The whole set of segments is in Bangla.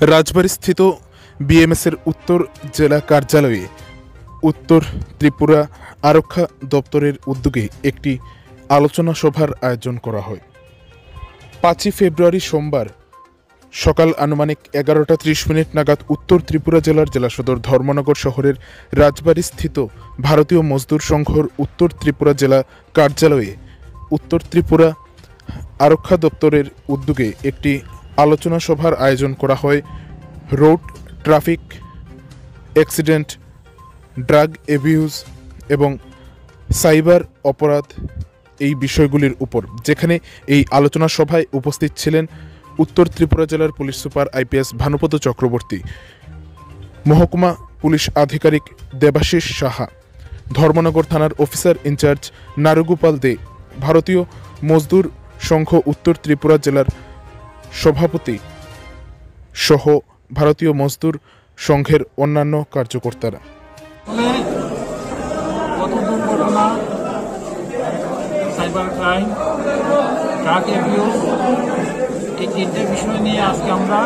রাজবাড়ীস্থিত বিএমএসের উত্তর জেলা কার্যালয়ে উত্তর ত্রিপুরা আরক্ষা দপ্তরের উদ্যোগে একটি আলোচনা সভার আয়োজন করা হয়। 5 ফেব্রুয়ারি সোমবার সকাল আনুমানিক 11:30 নাগাদ উত্তর ত্রিপুরা জেলার জেলা সদর ধর্মনগর শহরের রাজবাড়ীস্থিত ভারতীয় মজদুর সংঘর উত্তর ত্রিপুরা জেলা কার্যালয়ে উত্তর ত্রিপুরা আরক্ষা দপ্তরের উদ্যোগে একটি আলোচনা সভার আয়োজন করা হয় road traffic accident, drug abuse এবং সাইবার অপরাধ এই বিষয়গুলির উপর, যেখানে এই আলোচনা সভায় উপস্থিত ছিলেন উত্তর ত্রিপুরা জেলার police super IPS Bhanupada Chakraborty, মহকুমা পুলিশ আধিকারিক দেবাশিস সাহা, ধর্মনগর থানার অফিসার ইনচার্জ নারুগোপাল দে, ভারতীয় মজদুর সংঘ উত্তর ত্রিপুরা জেলার সভাপতি সহ ভারতীয় মজদুর সংঘের অন্যান্য কার্যকর্তারা। দুর্ঘটনা, সাইবার ক্রাইম, ড্রাগ অ্যাবিউজ, এই তিনটে বিষয় নিয়ে আজকে আমরা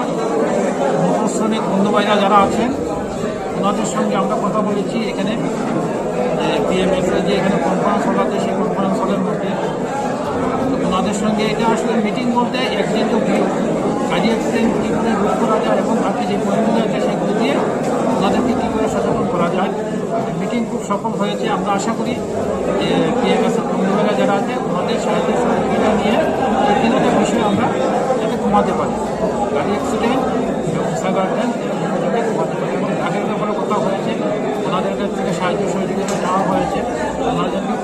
মোটর শ্রমিক বন্ধু ভাইরা যারা আছেন ওনাদের সঙ্গে আমরা কথা বলেছি। এখানে বিএমএস যে এখানে কনফারেন্স হল আছে, সেই কনফারেন্স হলের মধ্যে ওনাদের সঙ্গে এটা আসলে মিটিং বলতে অ্যাক্সিডেন্ট ও গাড়ি অ্যাক্সিডেন্ট কী করে রোধ করা যায় এবং বাকি যে পয়েন্টগুলো আছে সেগুলো দিয়ে ওনাদেরকে কী করে সচেতন করা যায়। মিটিং খুব সফল হয়েছে। আমরা আশা করি যে বিএমএসের বন্ধুরা যারা আছে ওনাদের সাহায্য সহযোগিতা নিয়ে এই তিনটা বিষয় আমরা যাতে কমাতে পারি, গাড়ি অ্যাক্সিডেন্ট এবং সাইবার ক্রাইম যাতে কমাতে পারি। এবং ঢাকের ব্যাপারে কথা হয়েছে, ওনাদের কাছ থেকে সাহায্য সহযোগিতা নেওয়া হয়েছে, ওনারা যাতে